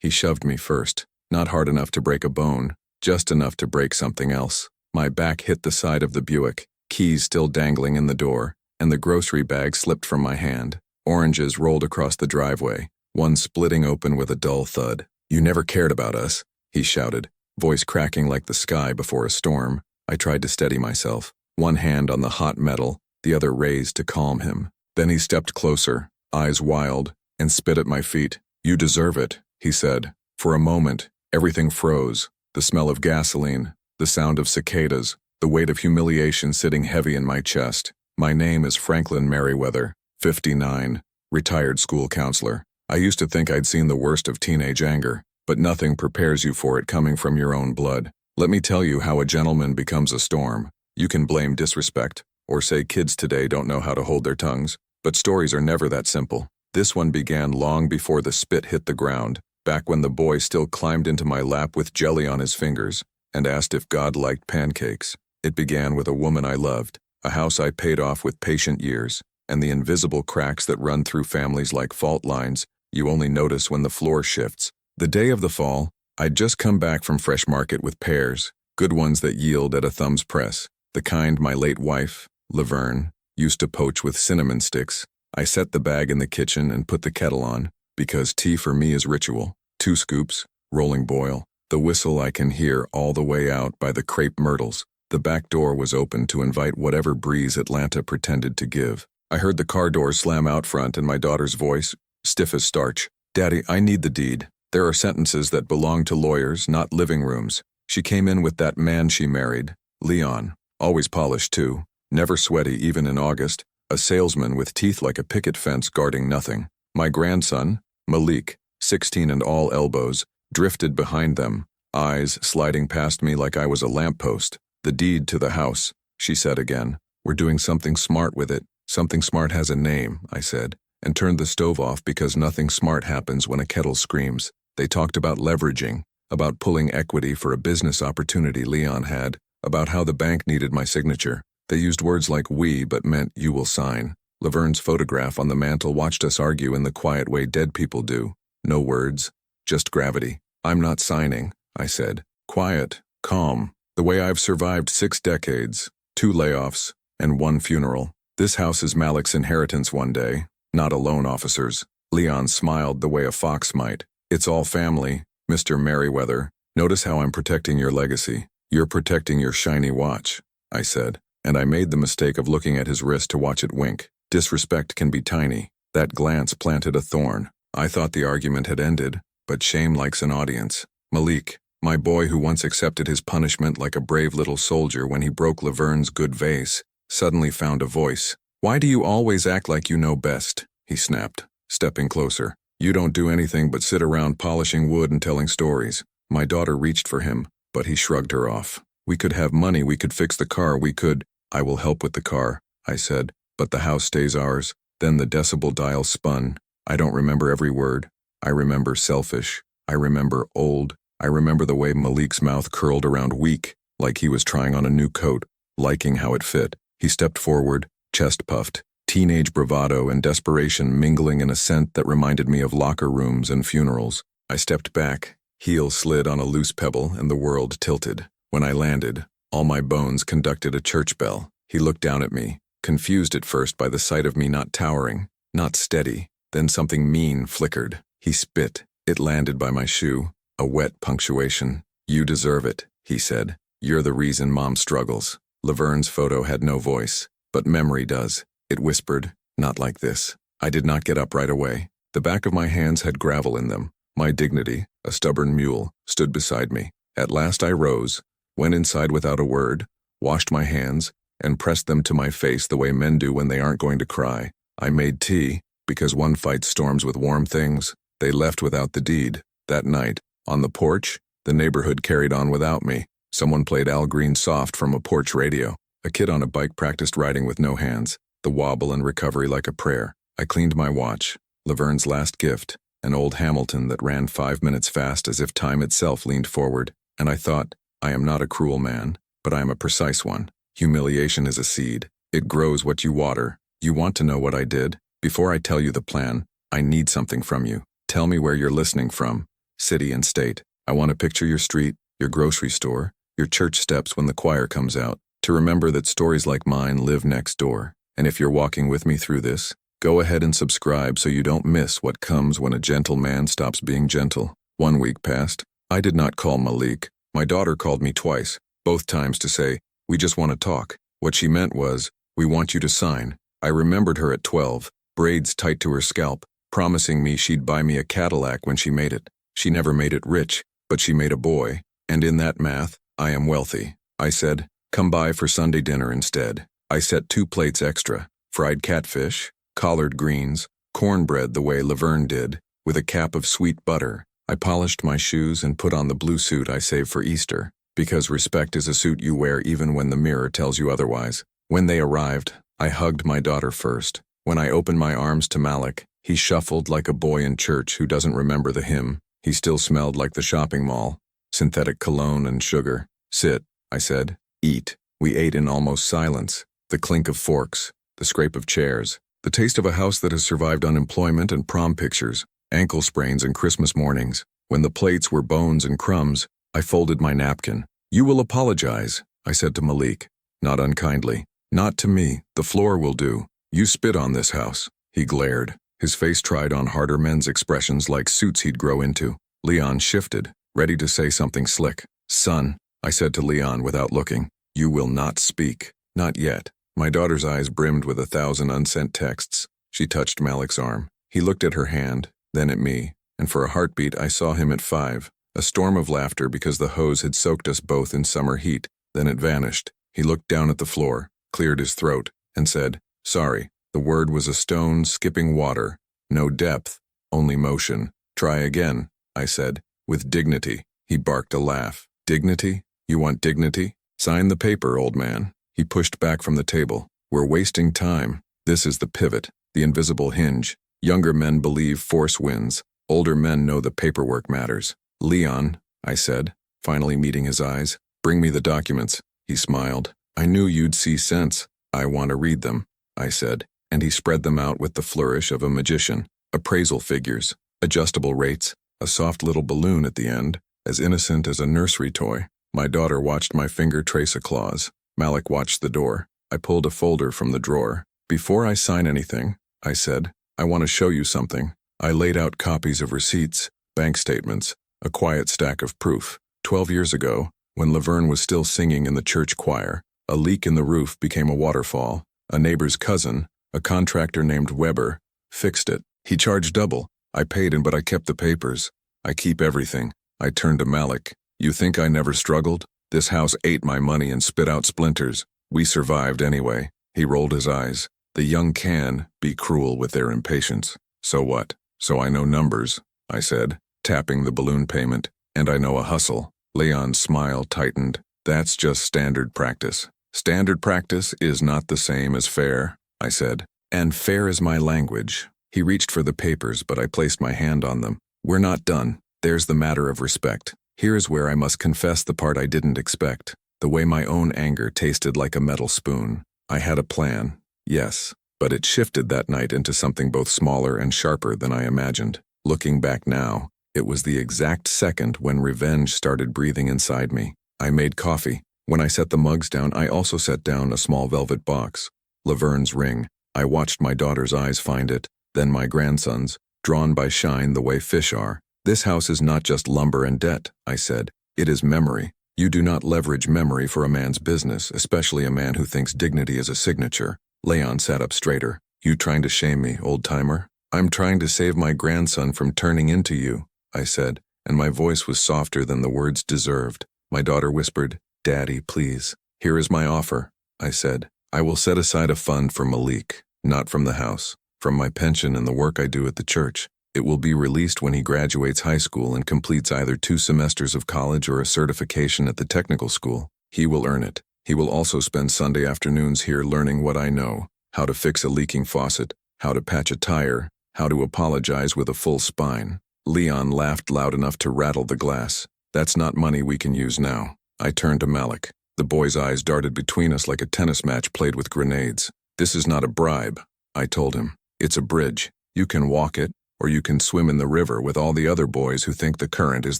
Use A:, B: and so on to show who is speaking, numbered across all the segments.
A: He shoved me first, not hard enough to break a bone, just enough to break something else. My back hit the side of the Buick, keys still dangling in the door, and the grocery bag slipped from my hand. Oranges rolled across the driveway, one splitting open with a dull thud. "You never cared about us," he shouted, voice cracking like the sky before a storm. I tried to steady myself, one hand on the hot metal, the other raised to calm him. Then he stepped closer, eyes wild, and spit at my feet. "You deserve it," he said. For a moment, everything froze, the smell of gasoline, the sound of cicadas, the weight of humiliation sitting heavy in my chest. "My name is Franklin Merriweather, 59, retired school counselor. I used to think I'd seen the worst of teenage anger, but nothing prepares you for it coming from your own blood. Let me tell you how a gentleman becomes a storm. You can blame disrespect, or say kids today don't know how to hold their tongues, but stories are never that simple. This one began long before the spit hit the ground, back when the boy still climbed into my lap with jelly on his fingers and asked if God liked pancakes. It began with a woman I loved, a house I paid off with patient years, and the invisible cracks that run through families like fault lines you only notice when the floor shifts. The day of the fall, I'd just come back from Fresh Market with pears, good ones that yield at a thumb's press, the kind my late wife, Laverne, used to poach with cinnamon sticks. I set the bag in the kitchen and put the kettle on, because tea for me is ritual. 2 scoops, rolling boil, the whistle I can hear all the way out by the crepe myrtles. The back door was open to invite whatever breeze Atlanta pretended to give. I heard the car doors slam out front and my daughter's voice, stiff as starch. "Daddy, I need the deed. There are sentences that belong to lawyers, not living rooms." She came in with that man she married, Leon, always polished too, never sweaty even in August, a salesman with teeth like a picket fence guarding nothing. My grandson, Malik, 16 and all elbows, drifted behind them, eyes sliding past me like I was a lamppost. "The deed to the house," she said again. "We're doing something smart with it. Something smart has a name," I said, and turned the stove off because nothing smart happens when a kettle screams. They talked about leveraging, about pulling equity for a business opportunity Leon had, about how the bank needed my signature. They used words like "we" but meant "you will sign." Laverne's photograph on the mantel watched us argue in the quiet way dead people do. No words, just gravity. "I'm not signing," I said. Quiet, calm, the way I've survived 6 decades, 2 layoffs, and 1 funeral. "This house is Malik's inheritance one day, not a loan officer's." Leon smiled the way a fox might. "It's all family, Mr. Merriweather. Notice how I'm protecting your legacy. You're protecting your shiny watch," I said, and I made the mistake of looking at his wrist to watch it wink. Disrespect can be tiny. That glance planted a thorn. I thought the argument had ended, but shame likes an audience. Malik, my boy who once accepted his punishment like a brave little soldier when he broke Laverne's good vase, suddenly found a voice. "Why do you always act like you know best?" he snapped, stepping closer. "You don't do anything but sit around polishing wood and telling stories." My daughter reached for him, but he shrugged her off. "We could have money, we could fix the car, we could—" "I will help with the car," I said, "but the house stays ours." Then the decibel dial spun. I don't remember every word. I remember selfish. I remember old. I remember the way Malik's mouth curled around weak, like he was trying on a new coat, liking how it fit. He stepped forward, chest puffed, teenage bravado and desperation mingling in a scent that reminded me of locker rooms and funerals. I stepped back, heel slid on a loose pebble, and the world tilted. When I landed, all my bones conducted a church bell. He looked down at me, confused at first by the sight of me not towering, not steady. Then something mean flickered. He spit. It landed by my shoe, a wet punctuation. "You deserve it," he said. "You're the reason Mom struggles." Laverne's photo had no voice, but memory does. It whispered, "Not like this." I did not get up right away. The back of my hands had gravel in them. My dignity, a stubborn mule, stood beside me. At last I rose, went inside without a word, washed my hands, and pressed them to my face the way men do when they aren't going to cry. I made tea, because one fights storms with warm things. They left without the deed. That night, on the porch, the neighborhood carried on without me. Someone played Al Green Soft from a porch radio. A kid on a bike practiced riding with no hands, the wobble and recovery like a prayer. I cleaned my watch, Laverne's last gift, an old Hamilton that ran 5 minutes fast as if time itself leaned forward, and I thought, I am not a cruel man, but I am a precise one. Humiliation is a seed. It grows what you water. You want to know what I did? Before I tell you the plan, I need something from you. Tell me where you're listening from. city and state. I want to picture your street, your grocery store, your church steps when the choir comes out, to remember that stories like mine live next door. And if you're walking with me through this, go ahead and subscribe so you don't miss what comes when a gentle man stops being gentle. 1 week passed. I did not call Malik. My daughter called me twice, both times to say, "We just want to talk." What she meant was, "We want you to sign." I remembered her at 12, braids tight to her scalp, promising me she'd buy me a Cadillac when she made it. She never made it rich, but she made a boy, and in that math, I am wealthy. I said, "Come by for Sunday dinner instead." I set 2 plates extra, fried catfish, collard greens, cornbread the way Laverne did, with a cap of sweet butter. I polished my shoes and put on the blue suit I saved for Easter, because respect is a suit you wear even when the mirror tells you otherwise. When they arrived, I hugged my daughter first. When I opened my arms to Malik, he shuffled like a boy in church who doesn't remember the hymn. He still smelled like the shopping mall, synthetic cologne and sugar. "Sit," I said. "Eat." We ate in almost silence. The clink of forks, the scrape of chairs, the taste of a house that has survived unemployment and prom pictures, ankle sprains and Christmas mornings. When the plates were bones and crumbs, I folded my napkin. "You will apologize," I said to Malik, not unkindly. "Not to me, the floor will do. You spit on this house." He glared. His face tried on harder men's expressions like suits he'd grow into. Leon shifted, ready to say something slick. "Son," I said to Leon without looking, "you will not speak. Not yet." My daughter's eyes brimmed with 1,000 unsent texts. She touched Malik's arm. He looked at her hand, then at me, and for a heartbeat I saw him at 5. A storm of laughter because the hose had soaked us both in summer heat. Then it vanished. He looked down at the floor, cleared his throat, and said, "Sorry." The word was a stone skipping water. No depth, only motion. "Try again," I said, with dignity. He barked a laugh. "Dignity? You want dignity? Sign the paper, old man." He pushed back from the table. "We're wasting time. This is the pivot, the invisible hinge. Younger men believe force wins. Older men know the paperwork matters." "Leon," I said, finally meeting his eyes, "bring me the documents." He smiled. "I knew you'd see sense." "I want to read them," I said, and he spread them out with the flourish of a magician. Appraisal figures, adjustable rates, a soft little balloon at the end, as innocent as a nursery toy. My daughter watched my finger trace a clause. Malik watched the door. I pulled a folder from the drawer. "Before I sign anything," I said, "I want to show you something." I laid out copies of receipts, bank statements, a quiet stack of proof. 12 years ago, when Laverne was still singing in the church choir, a leak in the roof became a waterfall. A neighbor's cousin, a contractor named Weber, fixed it. He charged double. I paid him, but I kept the papers. I keep everything. I turned to Malik. "You think I never struggled? This house ate my money and spit out splinters. We survived anyway." He rolled his eyes. "The young can be cruel with their impatience." "So what? So I know numbers," I said, tapping the balloon payment, "and I know a hustle." Leon's smile tightened. "That's just standard practice." "Standard practice is not the same as fair," I said, "and fair is my language." He reached for the papers, but I placed my hand on them. "We're not done. There's the matter of respect. Here is where I must confess the part I didn't expect, the way my own anger tasted like a metal spoon. I had a plan, yes, but it shifted that night into something both smaller and sharper than I imagined. Looking back now, it was the exact second when revenge started breathing inside me. I made coffee. When I set the mugs down, I also set down a small velvet box. Laverne's ring. I watched my daughter's eyes find it, then my grandson's, drawn by shine the way fish are. "This house is not just lumber and debt," I said. "It is memory. You do not leverage memory for a man's business, especially a man who thinks dignity is a signature." Leon sat up straighter. "You trying to shame me, old-timer?" "I'm trying to save my grandson from turning into you," I said, and my voice was softer than the words deserved. My daughter whispered, "Daddy, please." "Here is my offer," I said. "I will set aside a fund for Malik, not from the house, from my pension and the work I do at the church. It will be released when he graduates high school and completes either 2 semesters of college or a certification at the technical school. He will earn it. He will also spend Sunday afternoons here learning what I know: how to fix a leaking faucet, how to patch a tire, how to apologize with a full spine." Leon laughed loud enough to rattle the glass. "That's not money we can use now." I turned to Malik. The boy's eyes darted between us like a tennis match played with grenades. "This is not a bribe," I told him. "It's a bridge. You can walk it, or you can swim in the river with all the other boys who think the current is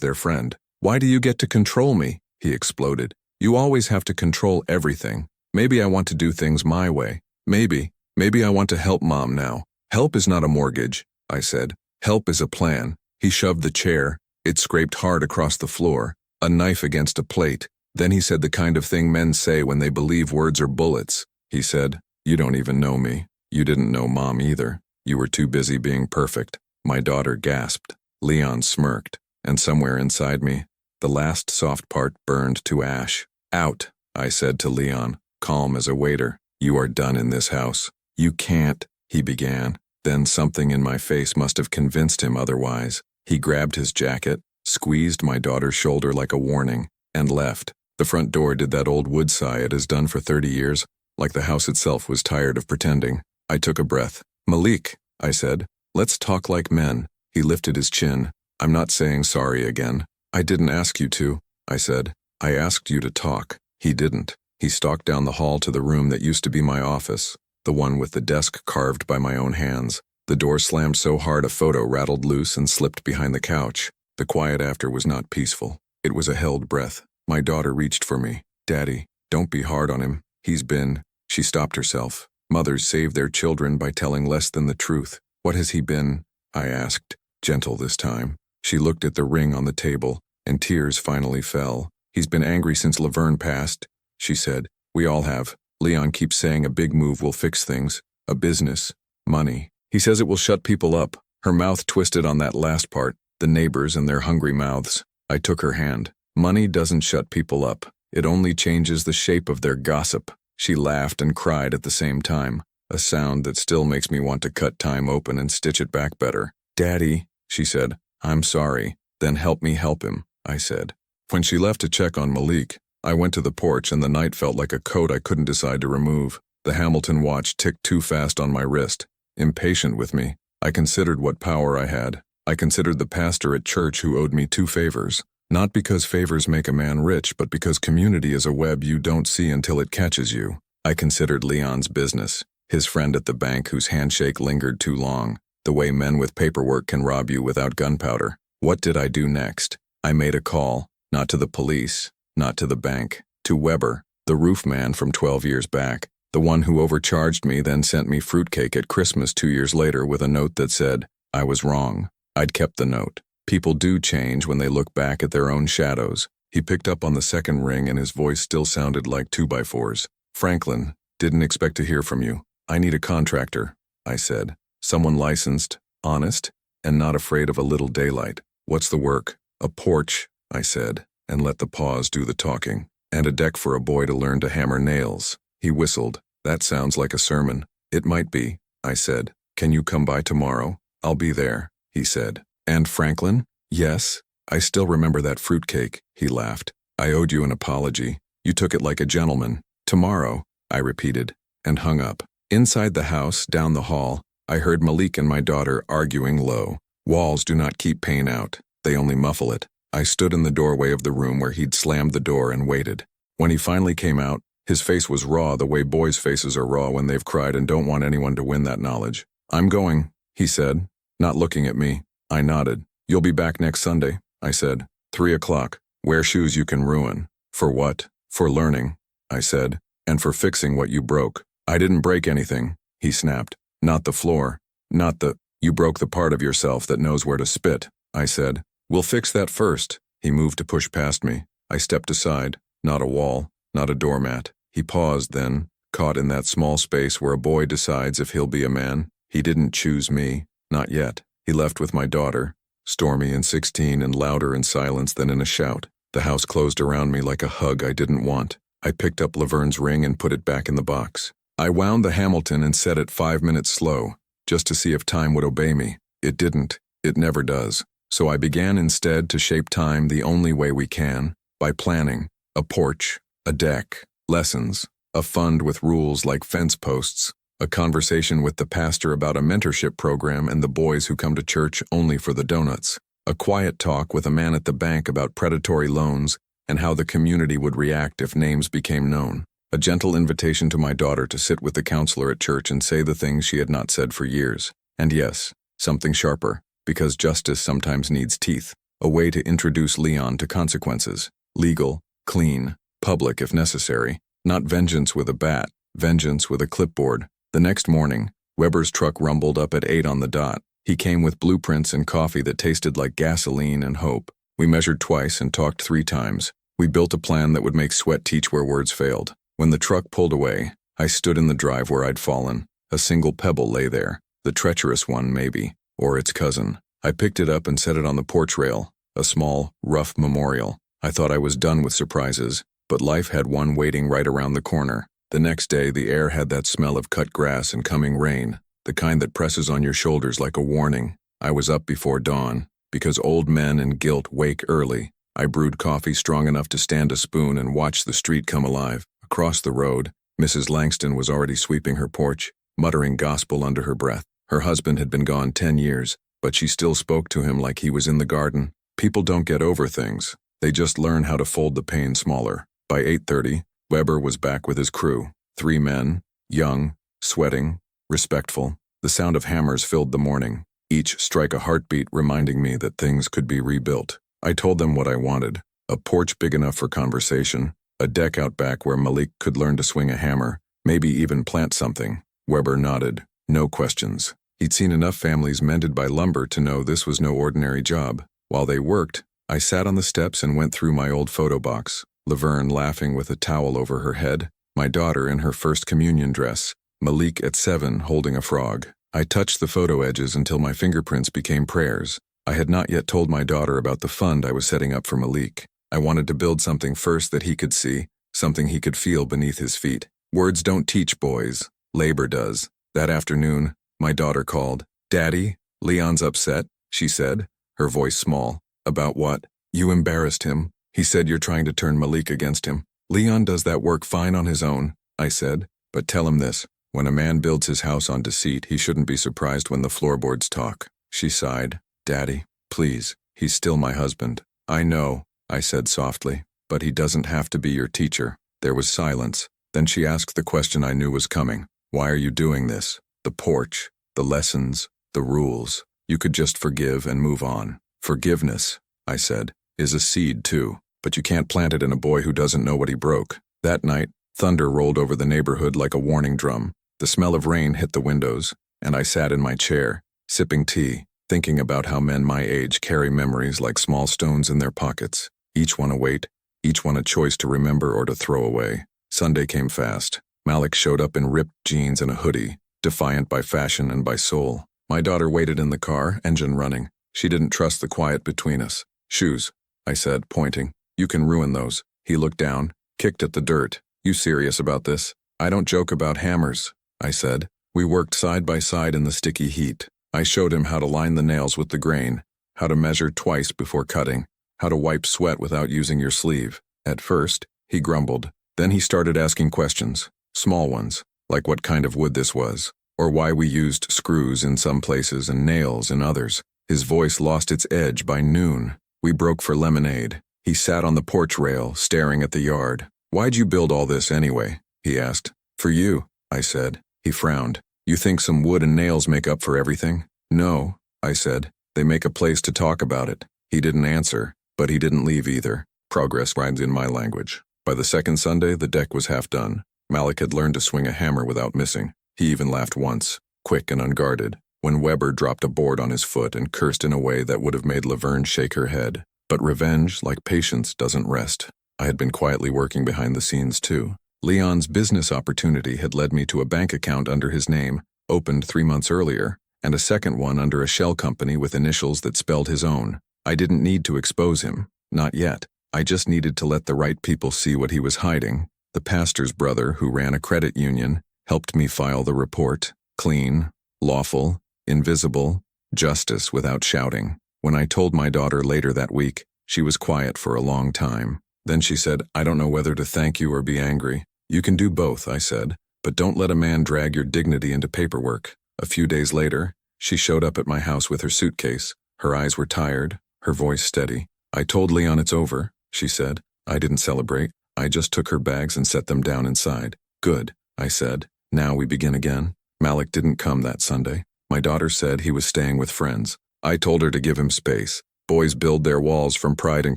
A: their friend. Why do you get to control me? He exploded. You always have to control everything. Maybe I want to do things my way. Maybe I want to help Mom now. Help is not a mortgage, I said. Help is a plan. He shoved the chair. It scraped hard across the floor. A knife against a plate. Then he said the kind of thing men say when they believe words are bullets. He said, "You don't even know me. You didn't know Mom either. You were too busy being perfect." My daughter gasped. Leon smirked. And somewhere inside me, the last soft part burned to ash. "Out," I said to Leon, calm as a waiter. "You are done in this house." "You can't," he began. Then something in my face must have convinced him otherwise. He grabbed his jacket, squeezed my daughter's shoulder like a warning, and left. The front door did that old wood sigh it has done for 30 years, like the house itself was tired of pretending. I took a breath. "Malik," I said, "let's talk like men." He lifted his chin. "I'm not saying sorry again." "I didn't ask you to," I said. "I asked you to talk." He didn't. He stalked down the hall to the room that used to be my office, the one with the desk carved by my own hands. The door slammed so hard a photo rattled loose and slipped behind the couch. The quiet after was not peaceful. It was a held breath. My daughter reached for me. "Daddy, don't be hard on him. He's been..." She stopped herself. Mothers save their children by telling less than the truth. "What has he been?" I asked, gentle this time. She looked at the ring on the table, and tears finally fell. "He's been angry since Laverne passed," she said. "We all have. Leon keeps saying a big move will fix things. A business. Money. He says it will shut people up." Her mouth twisted on that last part, the neighbors and their hungry mouths. I took her hand. "Money doesn't shut people up. It only changes the shape of their gossip." She laughed and cried at the same time, a sound that still makes me want to cut time open and stitch it back better. "Daddy," she said, "I'm sorry." "Then help me help him," I said. When she left to check on Malik, I went to the porch and the night felt like a coat I couldn't decide to remove. The Hamilton watch ticked too fast on my wrist. Impatient with me, I considered what power I had. I considered the pastor at church who owed me 2 favors. Not because favors make a man rich, but because community is a web you don't see until it catches you. I considered Leon's business, his friend at the bank whose handshake lingered too long, the way men with paperwork can rob you without gunpowder. What did I do next? I made a call, not to the police, not to the bank, to Weber, the roof man from 12 years back, the one who overcharged me then sent me fruitcake at Christmas 2 years later with a note that said, I was wrong. I'd kept the note. People do change when they look back at their own shadows. He picked up on the second ring and his voice still sounded like 2x4s. "Franklin, didn't expect to hear from you. I need a contractor," I said. "Someone licensed, honest, and not afraid of a little daylight." "What's the work?" "A porch," I said, and let the pause do the talking. "And a deck for a boy to learn to hammer nails." He whistled. "That sounds like a sermon." "It might be," I said. "Can you come by tomorrow?" "I'll be there," he said. "And Franklin?" "Yes, I still remember that fruitcake," he laughed. "I owed you an apology. You took it like a gentleman." "Tomorrow," I repeated, and hung up. Inside the house, down the hall, I heard Malik and my daughter arguing low. Walls do not keep pain out. They only muffle it. I stood in the doorway of the room where he'd slammed the door and waited. When he finally came out, his face was raw the way boys' faces are raw when they've cried and don't want anyone to win that knowledge. "I'm going," he said, not looking at me. I nodded. "You'll be back next Sunday," I said. 3 o'clock. Wear shoes you can ruin. "For what?" "For learning," I said, "and for fixing what you broke." "I didn't break anything," he snapped. "Not the floor. Not the..." "You broke the part of yourself that knows where to spit," I said. "We'll fix that first." He moved to push past me. I stepped aside. Not a wall, not a doormat. He paused then, caught in that small space where a boy decides if he'll be a man. He didn't choose me. Not yet. He left with my daughter, stormy and 16 and louder in silence than in a shout. The house closed around me like a hug I didn't want. I picked up Laverne's ring and put it back in the box. I wound the Hamilton and set it 5 minutes slow, just to see if time would obey me. It didn't. It never does. So I began instead to shape time the only way we can, by planning. A porch, a deck, lessons, a fund with rules like fence posts, a conversation with the pastor about a mentorship program and the boys who come to church only for the donuts, a quiet talk with a man at the bank about predatory loans and how the community would react if names became known, a gentle invitation to my daughter to sit with the counselor at church and say the things she had not said for years, and yes, something sharper, because justice sometimes needs teeth. A way to introduce Leon to consequences. Legal, clean, public if necessary. Not vengeance with a bat, vengeance with a clipboard. The next morning, Weber's truck rumbled up at 8 on the dot. He came with blueprints and coffee that tasted like gasoline and hope. We measured twice and talked 3 times. We built a plan that would make sweat teach where words failed. When the truck pulled away, I stood in the drive where I'd fallen. A single pebble lay there. The treacherous one, maybe, or its cousin. I picked it up and set it on the porch rail, a small, rough memorial. I thought I was done with surprises, but life had one waiting right around the corner. The next day, the air had that smell of cut grass and coming rain, the kind that presses on your shoulders like a warning. I was up before dawn, because old men and guilt wake early. I brewed coffee strong enough to stand a spoon and watch the street come alive. Across the road, Mrs. Langston was already sweeping her porch, muttering gospel under her breath. Her husband had been gone 10 years, but she still spoke to him like he was in the garden. People don't get over things. They just learn how to fold the pain smaller. By 8:30, Weber was back with his crew. 3 men, young, sweating, respectful. The sound of hammers filled the morning, each strike a heartbeat reminding me that things could be rebuilt. I told them what I wanted. A porch big enough for conversation, a deck out back where Malik could learn to swing a hammer, maybe even plant something. Weber nodded. No questions. He'd seen enough families mended by lumber to know this was no ordinary job. While they worked, I sat on the steps and went through my old photo box. Laverne laughing with a towel over her head, my daughter in her first communion dress, Malik at 7 holding a frog. I touched the photo edges until my fingerprints became prayers. I had not yet told my daughter about the fund I was setting up for Malik. I wanted to build something first that he could see, something he could feel beneath his feet. Words don't teach, boys. Labor does. That afternoon, my daughter called. "Daddy, Leon's upset," she said, her voice small. "About what?" "You embarrassed him. He said you're trying to turn Malik against him." "Leon does that work fine on his own," I said, "but tell him this. When a man builds his house on deceit, he shouldn't be surprised when the floorboards talk." She sighed. "Daddy, please, he's still my husband." "I know," I said softly, "but he doesn't have to be your teacher." There was silence. Then she asked the question I knew was coming. "Why are you doing this? The porch, the lessons, the rules. You could just forgive and move on." "Forgiveness," I said, "is a seed too, but you can't plant it in a boy who doesn't know what he broke." That night, thunder rolled over the neighborhood like a warning drum. The smell of rain hit the windows, and I sat in my chair, sipping tea, thinking about how men my age carry memories like small stones in their pockets, each one a weight, each one a choice to remember or to throw away. Sunday came fast. Malik showed up in ripped jeans and a hoodie, defiant by fashion and by soul. My daughter waited in the car, engine running. She didn't trust the quiet between us. "Shoes," I said, pointing. "You can ruin those." He looked down, kicked at the dirt. "You serious about this?" "I don't joke about hammers," I said. We worked side by side in the sticky heat. I showed him how to line the nails with the grain, how to measure twice before cutting, how to wipe sweat without using your sleeve. At first, he grumbled. Then he started asking questions, small ones, like what kind of wood this was, or why we used screws in some places and nails in others. His voice lost its edge by noon. We broke for lemonade. He sat on the porch rail, staring at the yard. "Why'd you build all this anyway?" he asked. "For you," I said. He frowned. "You think some wood and nails make up for everything?" "No," I said. "They make a place to talk about it." He didn't answer, but he didn't leave either. Progress rhymes in my language. By the second Sunday, the deck was half done. Malik had learned to swing a hammer without missing. He even laughed once, quick and unguarded, when Weber dropped a board on his foot and cursed in a way that would have made Laverne shake her head. But revenge, like patience, doesn't rest. I had been quietly working behind the scenes, too. Leon's business opportunity had led me to a bank account under his name, opened 3 months earlier, and a second one under a shell company with initials that spelled his own. I didn't need to expose him. Not yet. I just needed to let the right people see what he was hiding. The pastor's brother, who ran a credit union, helped me file the report. Clean, lawful, invisible, justice without shouting. When I told my daughter later that week, she was quiet for a long time. Then she said, "I don't know whether to thank you or be angry." "You can do both," I said, "but don't let a man drag your dignity into paperwork." A few days later, she showed up at my house with her suitcase. Her eyes were tired, her voice steady. "I told Leon it's over," she said. I didn't celebrate. I just took her bags and set them down inside. "Good," I said. "Now we begin again." Malik didn't come that Sunday. My daughter said he was staying with friends. I told her to give him space. Boys build their walls from pride and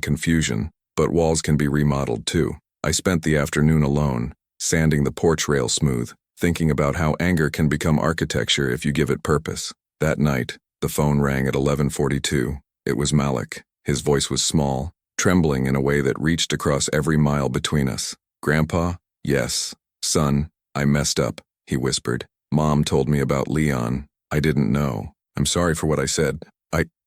A: confusion, but walls can be remodeled too. I spent the afternoon alone, sanding the porch rail smooth, thinking about how anger can become architecture if you give it purpose. That night, the phone rang at 11:42. It was Malik. His voice was small, trembling in a way that reached across every mile between us. "Grandpa?" "Yes." "Son, I messed up," he whispered. "Mom told me about Leon. I didn't know. I'm sorry for what I said.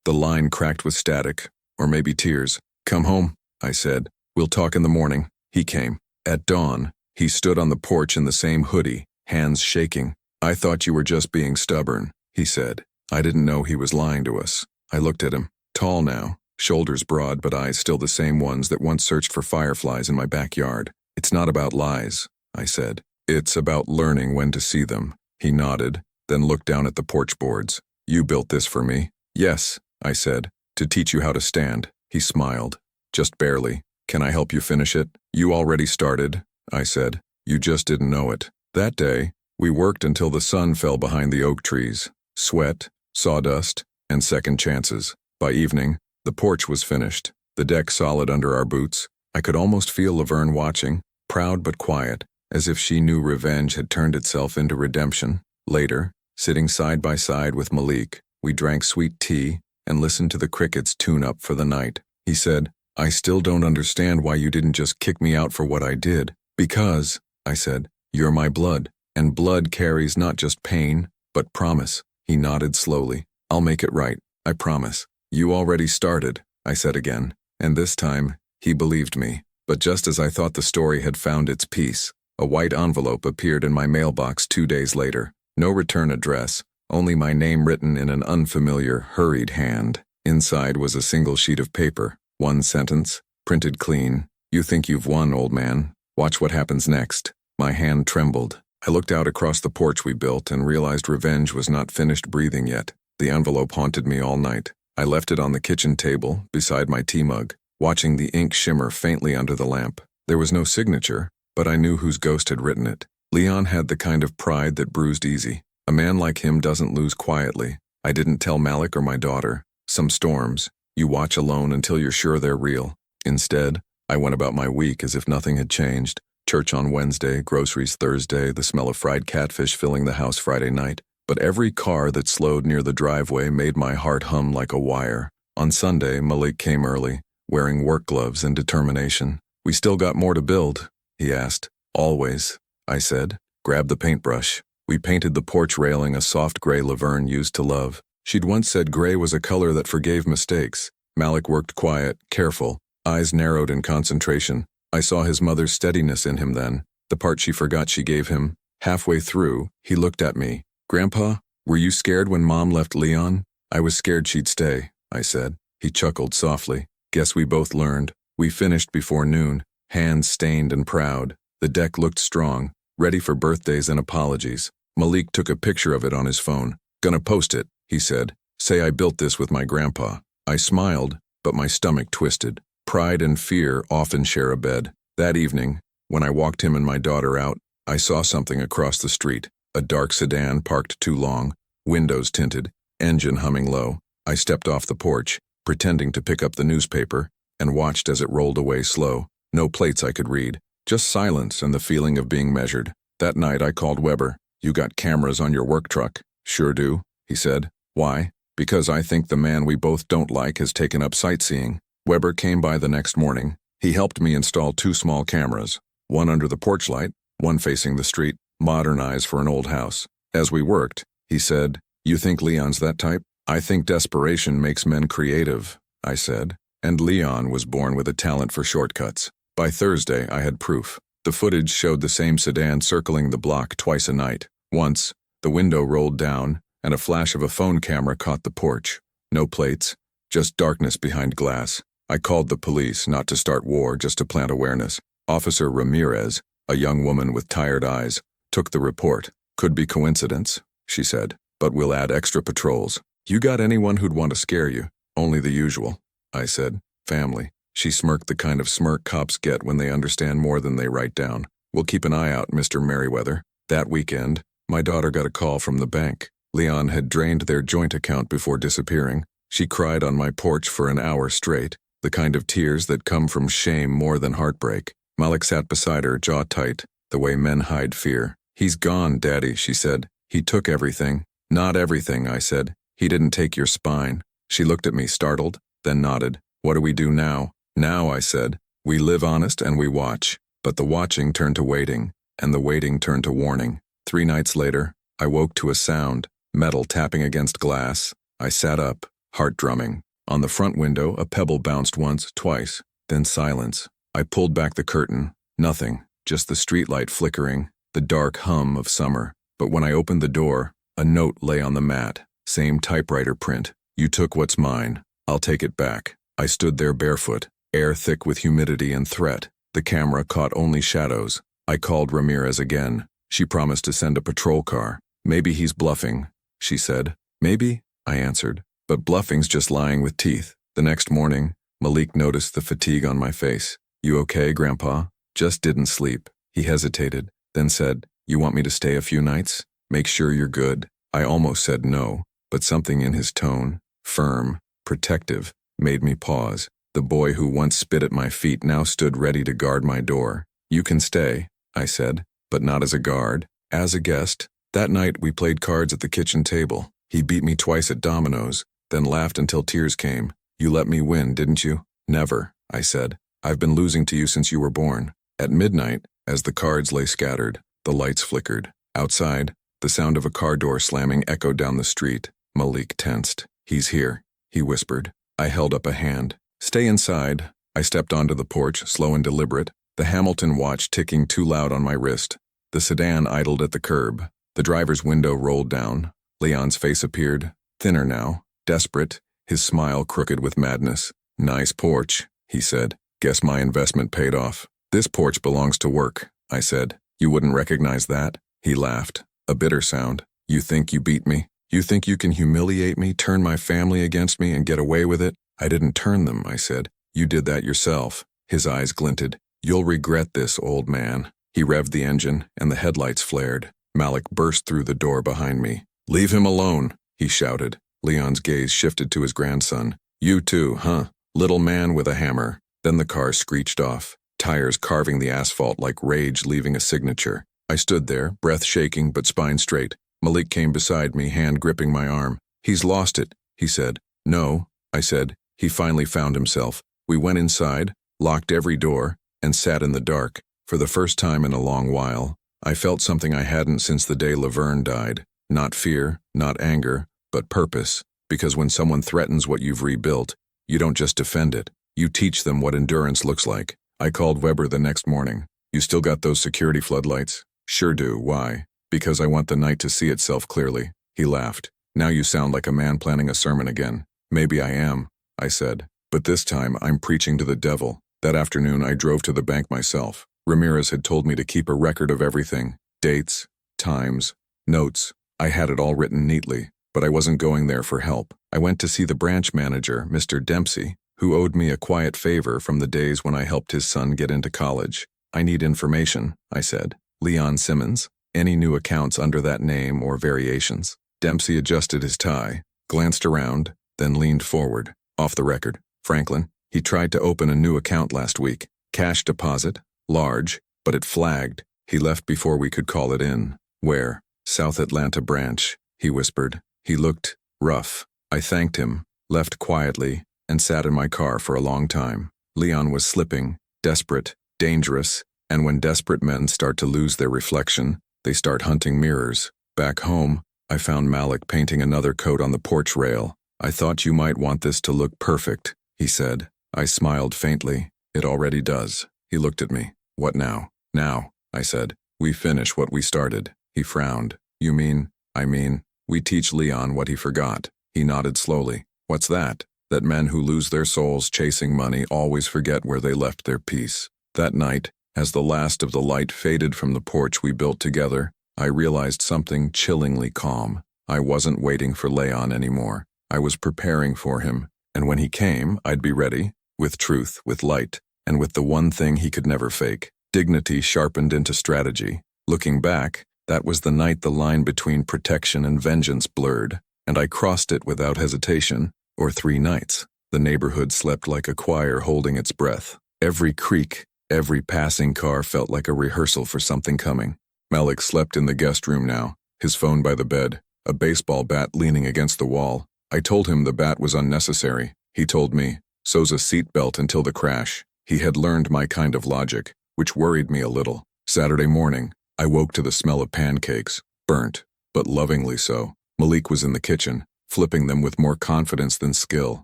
A: The line cracked with static, or maybe tears. "Come home," I said. "We'll talk in the morning." He came. At dawn, he stood on the porch in the same hoodie, hands shaking. "I thought you were just being stubborn," he said. I didn't know he was lying to us. I looked at him. Tall now, shoulders broad but eyes still the same ones that once searched for fireflies in my backyard. "It's not about lies," I said. "It's about learning when to see them." He nodded, then looked down at the porch boards. "You built this for me?" "Yes," I said, "to teach you how to stand." He smiled. "Just barely. Can I help you finish it?" "You already started," I said. "You just didn't know it." That day, we worked until the sun fell behind the oak trees. Sweat, sawdust, and second chances. By evening, the porch was finished, the deck solid under our boots. I could almost feel Laverne watching, proud but quiet, as if she knew revenge had turned itself into redemption. Later, sitting side by side with Malik, we drank sweet tea and listened to the crickets tune up for the night. He said, "I still don't understand why you didn't just kick me out for what I did." "Because," I said, "you're my blood, and blood carries not just pain, but promise." He nodded slowly. "I'll make it right, I promise." "You already started," I said again, and this time, he believed me. But just as I thought the story had found its peace, a white envelope appeared in my mailbox 2 days later. No return address, only my name written in an unfamiliar, hurried hand. Inside was a single sheet of paper, one sentence, printed clean. "You think you've won, old man. Watch what happens next." My hand trembled. I looked out across the porch we built and realized revenge was not finished breathing yet. The envelope haunted me all night. I left it on the kitchen table, beside my tea mug, watching the ink shimmer faintly under the lamp. There was no signature, but I knew whose ghost had written it. Leon had the kind of pride that bruised easy. A man like him doesn't lose quietly. I didn't tell Malik or my daughter. Some storms, you watch alone until you're sure they're real. Instead, I went about my week as if nothing had changed. Church on Wednesday, groceries Thursday, the smell of fried catfish filling the house Friday night. But every car that slowed near the driveway made my heart hum like a wire. On Sunday, Malik came early, wearing work gloves and determination. "We still got more to build?" he asked. "Always," I said. "Grab the paintbrush." We painted the porch railing a soft gray Laverne used to love. She'd once said gray was a color that forgave mistakes. Malik worked quiet, careful, eyes narrowed in concentration. I saw his mother's steadiness in him then, the part she forgot she gave him. Halfway through, he looked at me. "Grandpa, were you scared when Mom left Leon?" "I was scared she'd stay," I said. He chuckled softly. "Guess we both learned." We finished before noon, hands stained and proud. The deck looked strong, ready for birthdays and apologies. Malik took a picture of it on his phone. "Gonna post it," he said. "Say I built this with my grandpa." I smiled, but my stomach twisted. Pride and fear often share a bed. That evening, when I walked him and my daughter out, I saw something across the street. A dark sedan parked too long, windows tinted, engine humming low. I stepped off the porch, pretending to pick up the newspaper, and watched as it rolled away slow. No plates I could read, just silence and the feeling of being measured. That night I called Weber. "You got cameras on your work truck?" "Sure do," he said. "Why?" "Because I think the man we both don't like has taken up sightseeing." Weber came by the next morning. He helped me install 2 small cameras, one under the porch light, one facing the street, modernized for an old house. As we worked, he said, "You think Leon's that type?" "I think desperation makes men creative," I said, and Leon was born with a talent for shortcuts. By Thursday, I had proof. The footage showed the same sedan circling the block twice a night. Once, the window rolled down, and a flash of a phone camera caught the porch. No plates, just darkness behind glass. I called the police, not to start war, just to plant awareness. Officer Ramirez, a young woman with tired eyes, took the report. "Could be coincidence," she said, "but we'll add extra patrols." "You got anyone who'd want to scare you?" "Only the usual," I said. "Family." She smirked the kind of smirk cops get when they understand more than they write down. "We'll keep an eye out, Mr. Merriweather." That weekend, my daughter got a call from the bank. Leon had drained their joint account before disappearing. She cried on my porch for an hour straight, the kind of tears that come from shame more than heartbreak. Malik sat beside her, jaw tight, the way men hide fear. "He's gone, Daddy," she said. "He took everything." "Not everything," I said. "He didn't take your spine." She looked at me, startled, then nodded. "What do we do now?" "Now," I said, "we live honest and we watch." But the watching turned to waiting, and the waiting turned to warning. 3 nights later, I woke to a sound, metal tapping against glass. I sat up, heart drumming. On the front window, a pebble bounced once, twice, then silence. I pulled back the curtain. Nothing, just the streetlight flickering, the dark hum of summer. But when I opened the door, a note lay on the mat, same typewriter print. "You took what's mine. I'll take it back." I stood there barefoot, air thick with humidity and threat. The camera caught only shadows. I called Ramirez again. She promised to send a patrol car. "Maybe he's bluffing," she said. "Maybe," I answered. "But bluffing's just lying with teeth." The next morning, Malik noticed the fatigue on my face. "You okay, Grandpa?" "Just didn't sleep." He hesitated, then said, "You want me to stay a few nights? Make sure you're good." I almost said no, but something in his tone, firm, protective, made me pause. The boy who once spit at my feet now stood ready to guard my door. "You can stay," I said, "but not as a guard, as a guest." That night we played cards at the kitchen table. He beat me twice at dominoes, then laughed until tears came. "You let me win, didn't you?" "Never," I said. "I've been losing to you since you were born." At midnight, as the cards lay scattered, the lights flickered. Outside, the sound of a car door slamming echoed down the street. Malik tensed. "He's here," he whispered. I held up a hand. "Stay inside." I stepped onto the porch, slow and deliberate, the Hamilton watch ticking too loud on my wrist. The sedan idled at the curb. The driver's window rolled down. Leon's face appeared, thinner now, desperate, his smile crooked with madness. "Nice porch," he said. "Guess my investment paid off." "This porch belongs to work," I said. "You wouldn't recognize that?" He laughed, a bitter sound. "You think you beat me? You think you can humiliate me, turn my family against me, and get away with it?" "I didn't turn them," I said. "You did that yourself." His eyes glinted. "You'll regret this, old man." He revved the engine, and the headlights flared. Malik burst through the door behind me. "Leave him alone," he shouted. Leon's gaze shifted to his grandson. "You too, huh? Little man with a hammer." Then the car screeched off, tires carving the asphalt like rage leaving a signature. I stood there, breath shaking but spine straight. Malik came beside me, hand gripping my arm. "He's lost it," he said. "No," I said. He finally found himself. We went inside, locked every door, and sat in the dark. For the first time in a long while, I felt something I hadn't since the day Laverne died. Not fear, not anger, but purpose. Because when someone threatens what you've rebuilt, you don't just defend it. You teach them what endurance looks like. I called Weber the next morning. "You still got those security floodlights?" "Sure do. Why?" "Because I want the night to see itself clearly." He laughed. "Now you sound like a man planning a sermon again." "Maybe I am," I said. "But this time I'm preaching to the devil." That afternoon I drove to the bank myself. Ramirez had told me to keep a record of everything. Dates, times, notes. I had it all written neatly, but I wasn't going there for help. I went to see the branch manager, Mr. Dempsey, who owed me a quiet favor from the days when I helped his son get into college. "I need information," I said. "Leon Simmons, any new accounts under that name or variations?" Dempsey adjusted his tie, glanced around, then leaned forward. "Off the record, Franklin, he tried to open a new account last week. Cash deposit, large, but it flagged. He left before we could call it in." "Where?" "South Atlanta branch," he whispered. He looked rough. I thanked him, left quietly, and sat in my car for a long time. Leon was slipping, desperate, dangerous, and when desperate men start to lose their reflection, they start hunting mirrors. Back home, I found Malik painting another coat on the porch rail. "I thought you might want this to look perfect," he said. I smiled faintly. "It already does." He looked at me. "What now?" "Now," I said. "We finish what we started." He frowned. "You mean?" "I mean, we teach Leon what he forgot." He nodded slowly. "What's that?" "That men who lose their souls chasing money always forget where they left their peace." That night, as the last of the light faded from the porch we built together, I realized something chillingly calm. I wasn't waiting for Leon anymore. I was preparing for him, and when he came, I'd be ready, with truth, with light, and with the one thing he could never fake, dignity sharpened into strategy. Looking back, that was the night the line between protection and vengeance blurred, and I crossed it without hesitation. or 3 nights. The neighborhood slept like a choir holding its breath. Every creak, every passing car felt like a rehearsal for something coming. Malik slept in the guest room now, his phone by the bed, a baseball bat leaning against the wall. I told him the bat was unnecessary. He told me, so's a seatbelt until the crash. He had learned my kind of logic, which worried me a little. Saturday morning, I woke to the smell of pancakes, burnt, but lovingly so. Malik was in the kitchen, flipping them with more confidence than skill.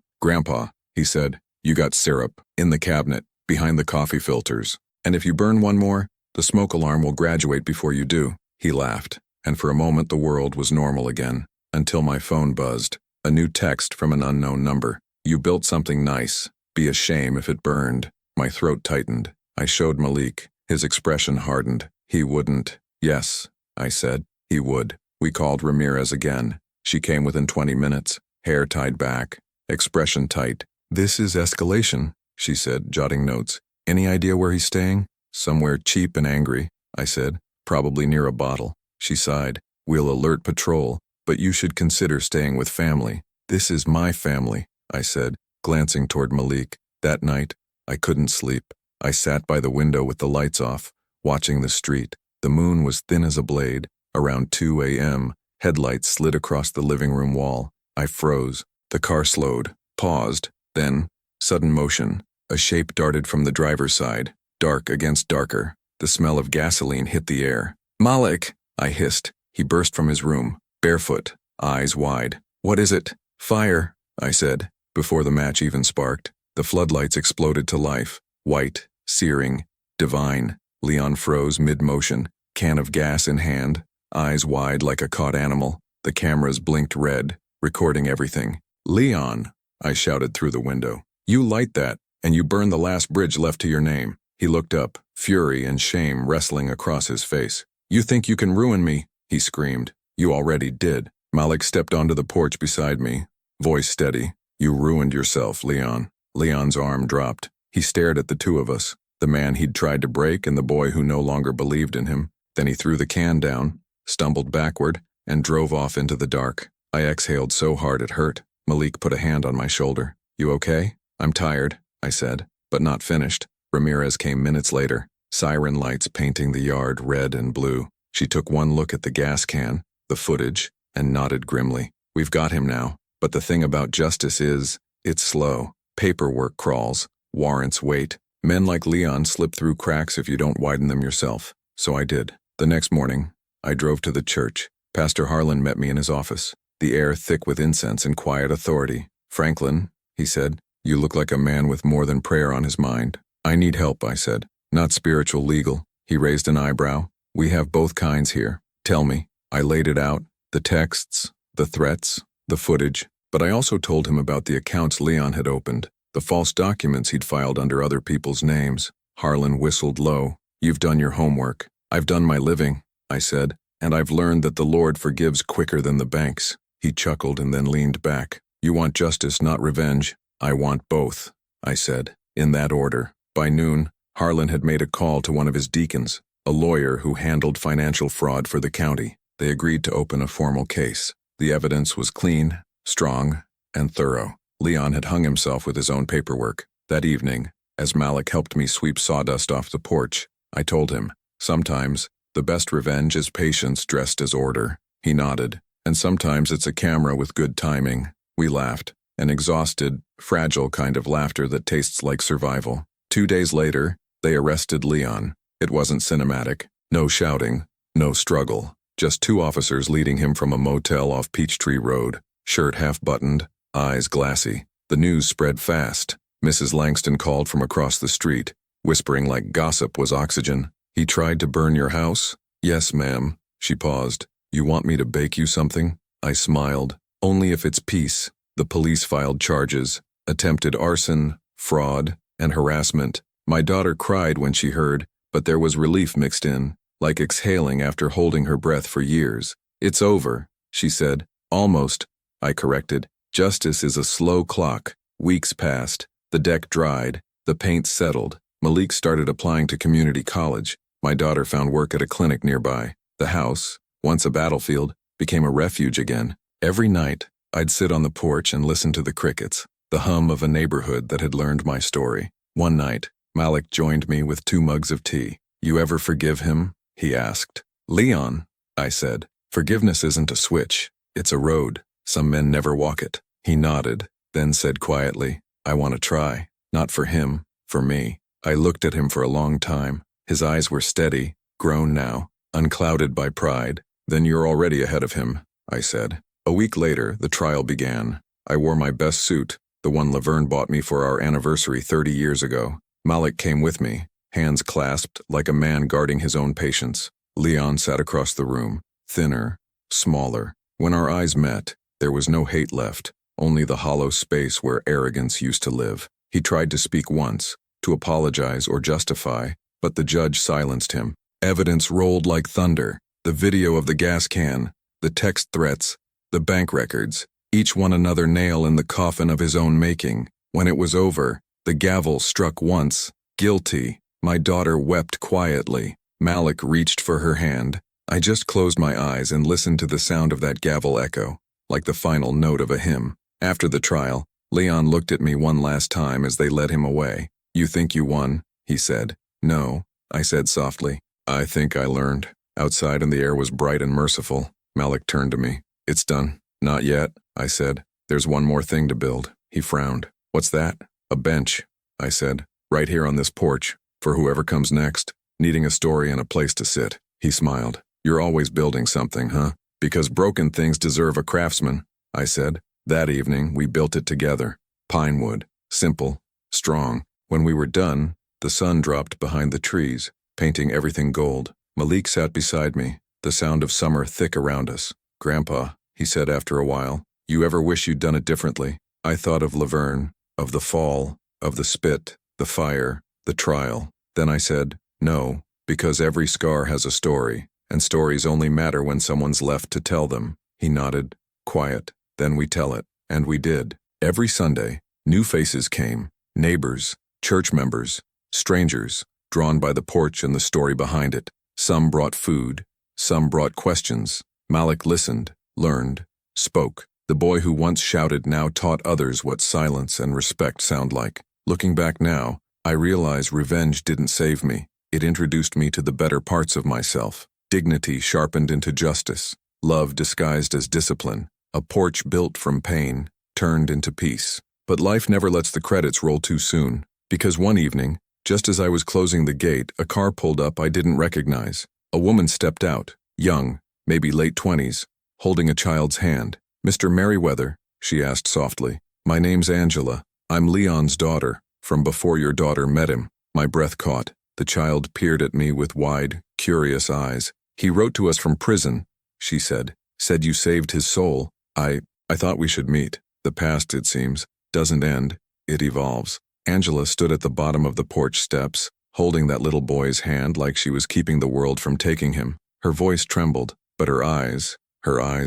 A: "Grandpa," he said, "you got syrup in the cabinet, behind the coffee filters. And if you burn one more, the smoke alarm will graduate before you do." He laughed, and for a moment the world was normal again, until my phone buzzed. A new text from an unknown number. "You built something nice. Be a shame if it burned." My throat tightened. I showed Malik. His expression hardened. He wouldn't. "Yes," I said, "he would." We called Ramirez again. She came within 20 minutes, hair tied back, expression tight. "This is escalation," she said, jotting notes. "Any idea where he's staying?" "Somewhere cheap and angry," I said. "Probably near a bottle." She sighed. "We'll alert patrol, but you should consider staying with family." "This is my family," I said, glancing toward Malik. That night, I couldn't sleep. I sat by the window with the lights off, watching the street. The moon was thin as a blade. Around 2 a.m., headlights slid across the living room wall. I froze. The car slowed, paused, then, sudden motion. A shape darted from the driver's side, dark against darker. The smell of gasoline hit the air. "Malik!" I hissed. He burst from his room, barefoot, eyes wide. "What is it?" "Fire," I said, before the match even sparked. The floodlights exploded to life, white, searing, divine. Leon froze mid-motion, can of gas in hand, eyes wide like a caught animal. The cameras blinked red, recording everything. "Leon," I shouted through the window. "You light that, and you burn the last bridge left to your name." He looked up, fury and shame wrestling across his face. "You think you can ruin me?" he screamed. "You already did." Malik stepped onto the porch beside me, voice steady. "You ruined yourself, Leon." Leon's arm dropped. He stared at the two of us, the man he'd tried to break and the boy who no longer believed in him. Then he threw the can down, stumbled backward, and drove off into the dark. I exhaled so hard it hurt. Malik put a hand on my shoulder. "You okay?" "I'm tired," I said, but not finished. Ramirez came minutes later, siren lights painting the yard red and blue. She took one look at the gas can, the footage, and nodded grimly. "We've got him now, but the thing about justice is, it's slow. Paperwork crawls, warrants wait. Men like Leon slip through cracks if you don't widen them yourself." So I did. The next morning, I drove to the church. Pastor Harlan met me in his office, the air thick with incense and quiet authority. "Franklin," he said, "you look like a man with more than prayer on his mind." "I need help," I said. "Not spiritual, legal." He raised an eyebrow. "We have both kinds here. Tell me." I laid it out, the texts, the threats, the footage, but I also told him about the accounts Leon had opened, the false documents he'd filed under other people's names. Harlan whistled low. "You've done your homework." "I've done my living," I said, "and I've learned that the Lord forgives quicker than the banks." He chuckled and then leaned back. "You want justice, not revenge." "I want both," I said, in that order. By noon, Harlan had made a call to one of his deacons, a lawyer who handled financial fraud for the county. They agreed to open a formal case. The evidence was clean, strong, and thorough. Leon had hung himself with his own paperwork. That evening, as Malik helped me sweep sawdust off the porch, I told him, "Sometimes, the best revenge is patience dressed as order." He nodded. "And sometimes it's a camera with good timing." We laughed, an exhausted, fragile kind of laughter that tastes like survival. 2 days later, they arrested Leon. It wasn't cinematic. No shouting, no struggle. Just 2 officers leading him from a motel off Peachtree Road, shirt half-buttoned, eyes glassy. The news spread fast. Mrs. Langston called from across the street, whispering like gossip was oxygen. "He tried to burn your house?" "Yes, ma'am." She paused. "You want me to bake you something?" I smiled. "Only if it's peace." The police filed charges, attempted arson, fraud, and harassment. My daughter cried when she heard, but there was relief mixed in, like exhaling after holding her breath for years. "It's over," she said. "Almost," I corrected. "Justice is a slow clock." Weeks passed. The deck dried. The paint settled. Malik started applying to community college. My daughter found work at a clinic nearby. The house, once a battlefield, became a refuge again. Every night, I'd sit on the porch and listen to the crickets, the hum of a neighborhood that had learned my story. One night, Malik joined me with 2 mugs of tea. "You ever forgive him?" he asked. "Leon," I said. "Forgiveness isn't a switch. It's a road. Some men never walk it." He nodded, then said quietly, "I want to try. Not for him, for me." I looked at him for a long time. His eyes were steady, grown now, unclouded by pride. "Then you're already ahead of him," I said. A week later, the trial began. I wore my best suit, the one Laverne bought me for our anniversary 30 years ago. Malik came with me, hands clasped like a man guarding his own patience. Leon sat across the room, thinner, smaller. When our eyes met, there was no hate left, only the hollow space where arrogance used to live. He tried to speak once, to apologize or justify, but the judge silenced him. Evidence rolled like thunder, the video of the gas can, the text threats, the bank records, each one another nail in the coffin of his own making. When it was over, the gavel struck once. Guilty. My daughter wept quietly. Malik reached for her hand. I just closed my eyes and listened to the sound of that gavel echo, like the final note of a hymn. After the trial, Leon looked at me one last time as they led him away. "You think you won?" he said. "No," I said softly. "I think I learned." Outside and the air was bright and merciful. Malik turned to me. "It's done." "Not yet," I said. "There's one more thing to build." He frowned. "What's that?" "A bench," I said. "Right here on this porch, for whoever comes next, needing a story and a place to sit." He smiled. "You're always building something, huh?" "Because broken things deserve a craftsman," I said. That evening, we built it together. Pine wood. Simple. Strong. When we were done, the sun dropped behind the trees, painting everything gold. Malik sat beside me, the sound of summer thick around us. "Grandpa," he said after a while, "you ever wish you'd done it differently?" I thought of Laverne, of the fall, of the spit, the fire, the trial. Then I said, "No, because every scar has a story, and stories only matter when someone's left to tell them." He nodded, quiet. "Then we tell it." And we did. Every Sunday, new faces came, neighbors, church members, strangers, drawn by the porch and the story behind it. Some brought food, some brought questions. Malik listened, learned, spoke. The boy who once shouted now taught others what silence and respect sound like. Looking back now, I realize revenge didn't save me. It introduced me to the better parts of myself. Dignity sharpened into justice, love disguised as discipline, a porch built from pain, turned into peace. But life never lets the credits roll too soon, because one evening, just as I was closing the gate, a car pulled up I didn't recognize. A woman stepped out, young, maybe late 20s, holding a child's hand. "Mr. Merriweather," she asked softly. "My name's Angela. I'm Leon's daughter, from before your daughter met him." My breath caught. The child peered at me with wide, curious eyes. "He wrote to us from prison," she said. "Said you saved his soul. I thought we should meet." The past, it seems, doesn't end, it evolves. Angela stood at the bottom of the porch steps, holding that little boy's hand like she was keeping the world from taking him. Her voice trembled, but her eyes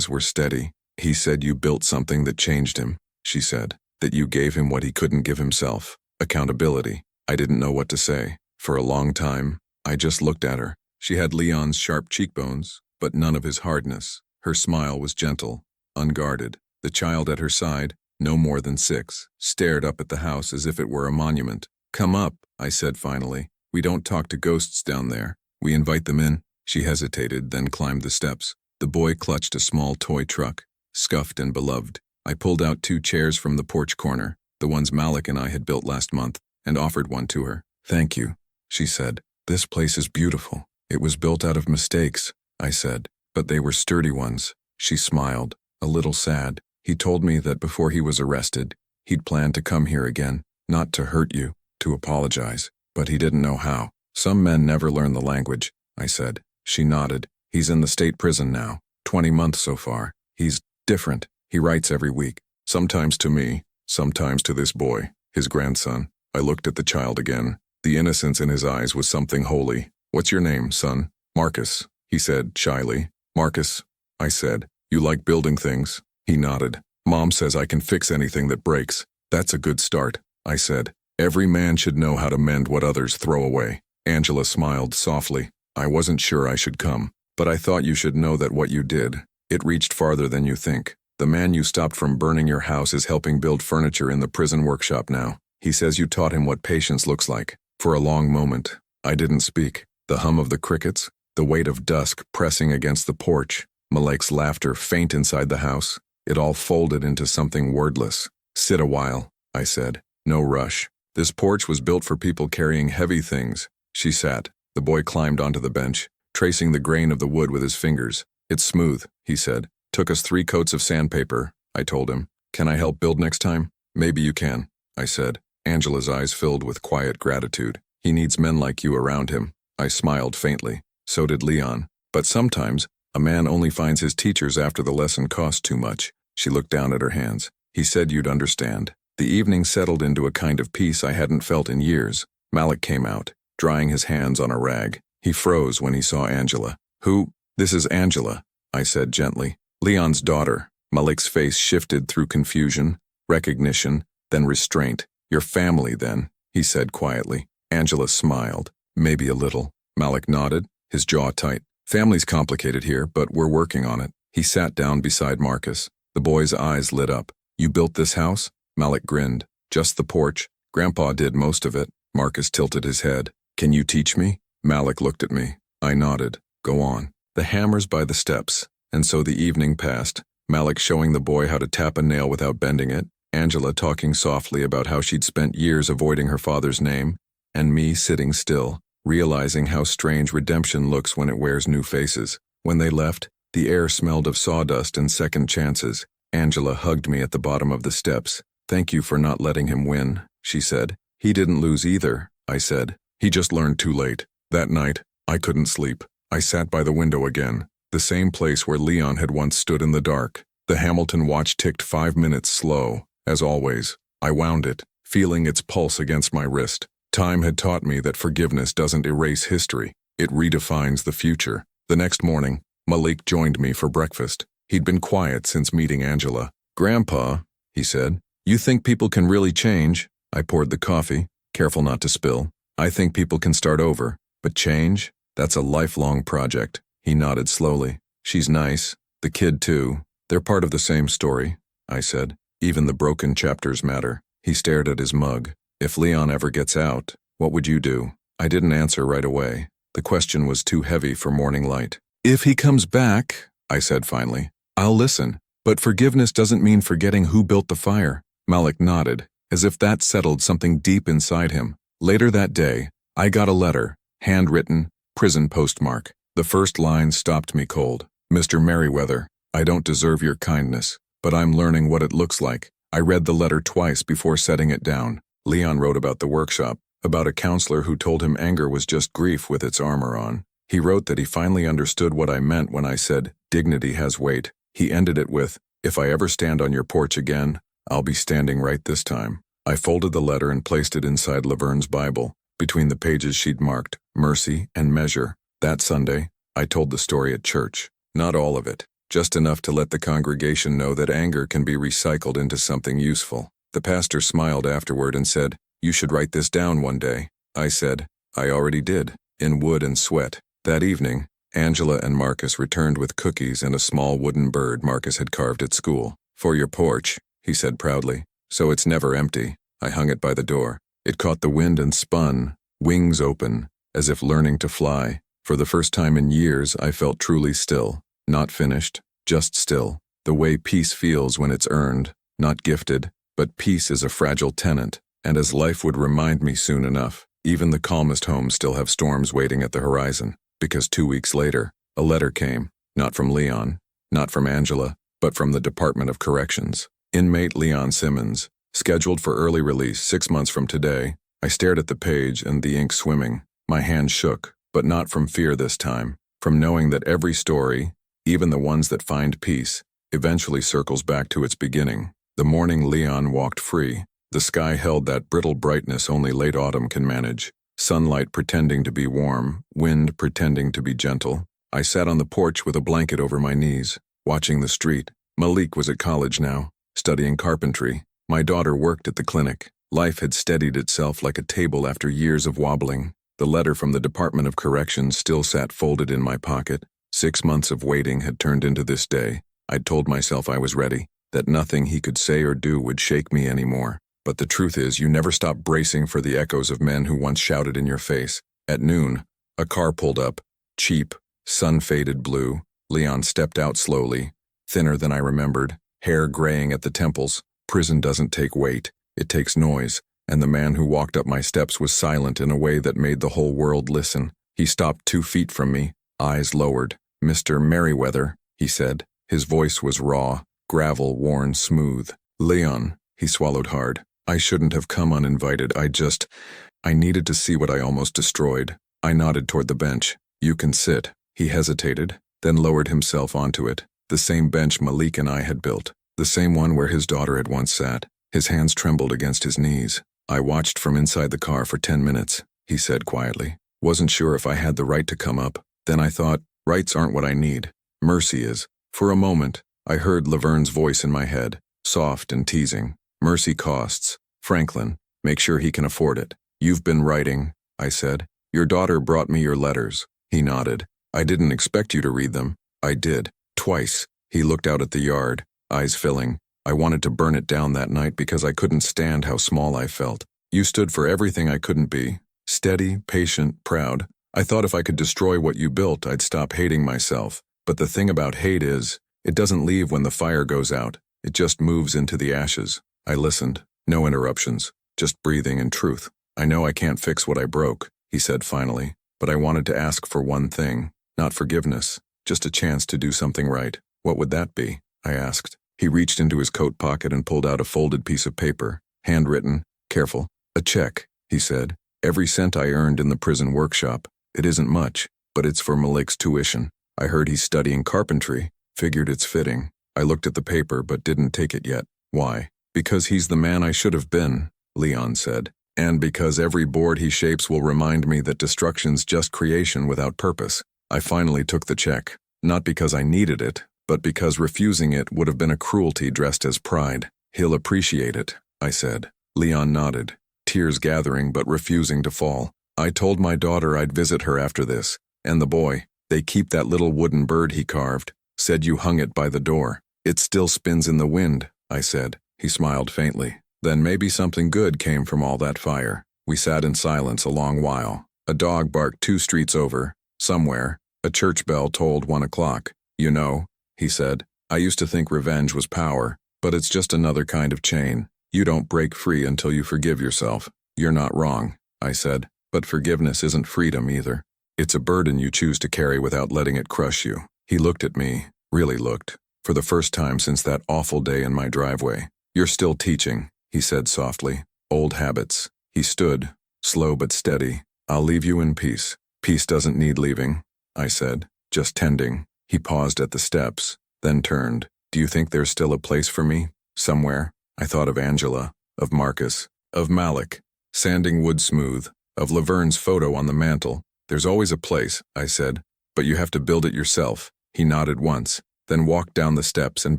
A: were steady. "He said you built something that changed him," she said, "that you gave him what he couldn't give himself, accountability." I didn't know what to say. For a long time, I just looked at her. She had Leon's sharp cheekbones, but none of his hardness. Her smile was gentle, unguarded. The child at her side, no more than 6, stared up at the house as if it were a monument. "Come up," I said finally. "We don't talk to ghosts down there. We invite them in." She hesitated, then climbed the steps. The boy clutched a small toy truck, scuffed and beloved. I pulled out 2 chairs from the porch corner, the ones Malik and I had built last month, and offered one to her. "Thank you," she said. "This place is beautiful." "It was built out of mistakes," I said, "but they were sturdy ones." She smiled, a little sad. "He told me that before he was arrested, he'd planned to come here again, not to hurt you, to apologize, but he didn't know how." "Some men never learn the language," I said. She nodded. "He's in the state prison now, 20 months so far. He's different. He writes every week, sometimes to me, sometimes to this boy, his grandson." I looked at the child again. The innocence in his eyes was something holy. "What's your name, son?" "Marcus," he said shyly. "Marcus," I said. "You like building things?" He nodded. "Mom says I can fix anything that breaks." "That's a good start," I said. "Every man should know how to mend what others throw away." Angela smiled softly. "I wasn't sure I should come, but I thought you should know that what you did, it reached farther than you think. The man you stopped from burning your house is helping build furniture in the prison workshop now. He says you taught him what patience looks like. For a long moment, I didn't speak. The hum of the crickets, the weight of dusk pressing against the porch, Malik's laughter faint inside the house. It all folded into something wordless. Sit a while, I said. No rush. This porch was built for people carrying heavy things. She sat. The boy climbed onto the bench, tracing the grain of the wood with his fingers. It's smooth, he said. Took us 3 coats of sandpaper, I told him. Can I help build next time? Maybe you can, I said. Angela's eyes filled with quiet gratitude. He needs men like you around him. I smiled faintly. So did Leon. But sometimes, a man only finds his teachers after the lesson costs too much. She looked down at her hands. He said you'd understand. The evening settled into a kind of peace I hadn't felt in years. Malik came out, drying his hands on a rag. He froze when he saw Angela. Who? This is Angela, I said gently. Leon's daughter. Malik's face shifted through confusion, recognition, then restraint. Your family, then, he said quietly. Angela smiled. Maybe a little. Malik nodded, his jaw tight. Family's complicated here, but we're working on it. He sat down beside Marcus. The boy's eyes lit up. You built this house? Malik grinned. Just the porch. Grandpa did most of it. Marcus tilted his head. Can you teach me? Malik looked at me. I nodded. Go on. The hammers by the steps. And so the evening passed. Malik showing the boy how to tap a nail without bending it. Angela talking softly about how she'd spent years avoiding her father's name. And me sitting still, realizing how strange redemption looks when it wears new faces. When they left, the air smelled of sawdust and second chances. Angela hugged me at the bottom of the steps. Thank you for not letting him win, she said. He didn't lose either, I said. He just learned too late. That night, I couldn't sleep. I sat by the window again, the same place where Leon had once stood in the dark. The Hamilton watch ticked 5 minutes slow. As always, I wound it, feeling its pulse against my wrist. Time had taught me that forgiveness doesn't erase history. It redefines the future. The next morning, Malik joined me for breakfast. He'd been quiet since meeting Angela. Grandpa, he said, you think people can really change? I poured the coffee, careful not to spill. I think people can start over, but change? That's a lifelong project. He nodded slowly. She's nice. The kid too. They're part of the same story, I said. Even the broken chapters matter. He stared at his mug. If Leon ever gets out, what would you do? I didn't answer right away. The question was too heavy for morning light. If he comes back, I said finally, I'll listen. But forgiveness doesn't mean forgetting who built the fire. Malik nodded, as if that settled something deep inside him. Later that day, I got a letter, handwritten, prison postmark. The first line stopped me cold. Mr. Merriweather, I don't deserve your kindness, but I'm learning what it looks like. I read the letter twice before setting it down. Leon wrote about the workshop, about a counselor who told him anger was just grief with its armor on. He wrote that he finally understood what I meant when I said, dignity has weight. He ended it with, if I ever stand on your porch again, I'll be standing right this time. I folded the letter and placed it inside Laverne's Bible, between the pages she'd marked, mercy and measure. That Sunday, I told the story at church. Not all of it, just enough to let the congregation know that anger can be recycled into something useful. The pastor smiled afterward and said, you should write this down one day. I said, I already did, in wood and sweat. That evening, Angela and Marcus returned with cookies and a small wooden bird Marcus had carved at school. For your porch, he said proudly. So it's never empty. I hung it by the door. It caught the wind and spun, wings open, as if learning to fly. For the first time in years, I felt truly still. Not finished, just still. The way peace feels when it's earned, not gifted. But peace is a fragile tenant, and as life would remind me soon enough, even the calmest homes still have storms waiting at the horizon. Because 2 weeks later, a letter came, not from Leon, not from Angela, but from the Department of Corrections. Inmate Leon Simmons, scheduled for early release 6 months from today. I stared at the page and the ink swimming. My hand shook, but not from fear this time, from knowing that every story, even the ones that find peace, eventually circles back to its beginning. The morning Leon walked free, the sky held that brittle brightness only late autumn can manage. Sunlight pretending to be warm, wind pretending to be gentle. I sat on the porch with a blanket over my knees, watching the street. Malik was at college now, studying carpentry. My daughter worked at the clinic. Life had steadied itself like a table after years of wobbling. The letter from the Department of Corrections still sat folded in my pocket. 6 months of waiting had turned into this day. I'd told myself I was ready, that nothing he could say or do would shake me anymore. But the truth is, you never stop bracing for the echoes of men who once shouted in your face. At noon, a car pulled up, cheap, sun-faded blue. Leon stepped out slowly, thinner than I remembered, hair graying at the temples. Prison doesn't take weight, it takes noise, and the man who walked up my steps was silent in a way that made the whole world listen. He stopped 2 feet from me, eyes lowered. "Mr. Merriweather," he said. His voice was raw, gravel-worn smooth. "Leon," he swallowed hard. "I shouldn't have come uninvited. I needed to see what I almost destroyed." I nodded toward the bench. "You can sit." He hesitated, then lowered himself onto it. The same bench Malik and I had built. The same one where his daughter had once sat. His hands trembled against his knees. "I watched from inside the car for 10 minutes, he said quietly. "Wasn't sure if I had the right to come up. Then I thought, rights aren't what I need. Mercy is." For a moment, I heard Laverne's voice in my head, soft and teasing. "Mercy costs. Franklin, make sure he can afford it." "You've been writing," I said. "Your daughter brought me your letters." He nodded. "I didn't expect you to read them." "I did. Twice." He looked out at the yard, eyes filling. "I wanted to burn it down that night because I couldn't stand how small I felt. You stood for everything I couldn't be. Steady, patient, proud. I thought if I could destroy what you built, I'd stop hating myself. But the thing about hate is, it doesn't leave when the fire goes out. It just moves into the ashes." I listened. No interruptions. Just breathing and truth. "I know I can't fix what I broke," he said finally, "but I wanted to ask for one thing. Not forgiveness, just a chance to do something right." "What would that be?" I asked. He reached into his coat pocket and pulled out a folded piece of paper, handwritten, careful. "A check," he said. "Every cent I earned in the prison workshop. It isn't much, but it's for Malik's tuition. I heard he's studying carpentry. Figured it's fitting." I looked at the paper but didn't take it yet. "Why?" "Because he's the man I should have been," Leon said. "And because every board he shapes will remind me that destruction's just creation without purpose." I finally took the check, not because I needed it, but because refusing it would have been a cruelty dressed as pride. "He'll appreciate it," I said. Leon nodded, tears gathering but refusing to fall. "I told my daughter I'd visit her after this, and the boy. They keep that little wooden bird he carved. Said you hung it by the door." "It still spins in the wind," I said. He smiled faintly. "Then maybe something good came from all that fire." We sat in silence a long while. A dog barked 2 streets over. Somewhere, a church bell tolled 1 o'clock. "You know," he said, "I used to think revenge was power, but it's just another kind of chain. You don't break free until you forgive yourself." "You're not wrong," I said, "but forgiveness isn't freedom either. It's a burden you choose to carry without letting it crush you." He looked at me, really looked, for the first time since that awful day in my driveway. "You're still teaching," he said softly. "Old habits." He stood, slow but steady. "I'll leave you in peace." "Peace doesn't need leaving," I said, "just tending." He paused at the steps, then turned. "Do you think there's still a place for me? Somewhere?" I thought of Angela, of Marcus, of Malik, sanding wood smooth, of Laverne's photo on the mantel. "There's always a place," I said, "but you have to build it yourself." He nodded once, then walked down the steps and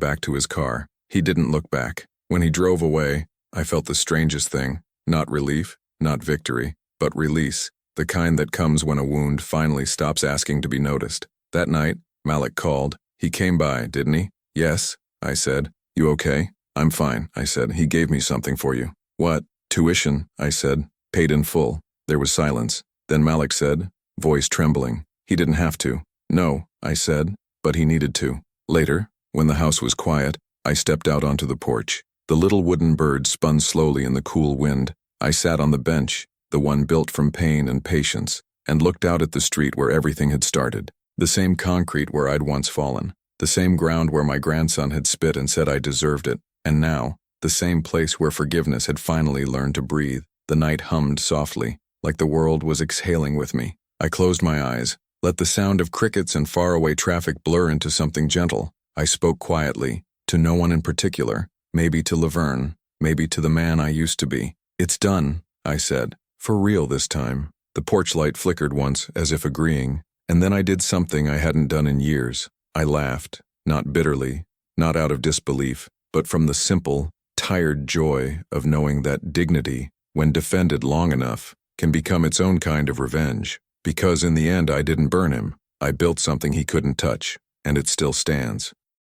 A: back to his car. He didn't look back. When he drove away, I felt the strangest thing. Not relief, not victory, but release. The kind that comes when a wound finally stops asking to be noticed. That night, Malik called. He came by, didn't he? "Yes," I said. "You okay?" "I'm fine," I said. "He gave me something for you." "What?" "Tuition," I said. "Paid in full." There was silence. Then Malik said, voice trembling, "He didn't have to." "No," I said, "but he needed to." Later, when the house was quiet, I stepped out onto the porch. The little wooden bird spun slowly in the cool wind. I sat on the bench, the one built from pain and patience, and looked out at the street where everything had started. The same concrete where I'd once fallen. The same ground where my grandson had spit and said I deserved it. And now, the same place where forgiveness had finally learned to breathe. The night hummed softly, like the world was exhaling with me. I closed my eyes, let the sound of crickets and faraway traffic blur into something gentle. I spoke quietly, to no one in particular, maybe to Laverne, maybe to the man I used to be. "It's done," I said, "for real this time." The porch light flickered once, as if agreeing, and then I did something I hadn't done in years. I laughed, not bitterly, not out of disbelief, but from the simple, tired joy of knowing that dignity, when defended long enough, can become its own kind of revenge. Because in the end I didn't burn him. I built something he couldn't touch, and it still stands.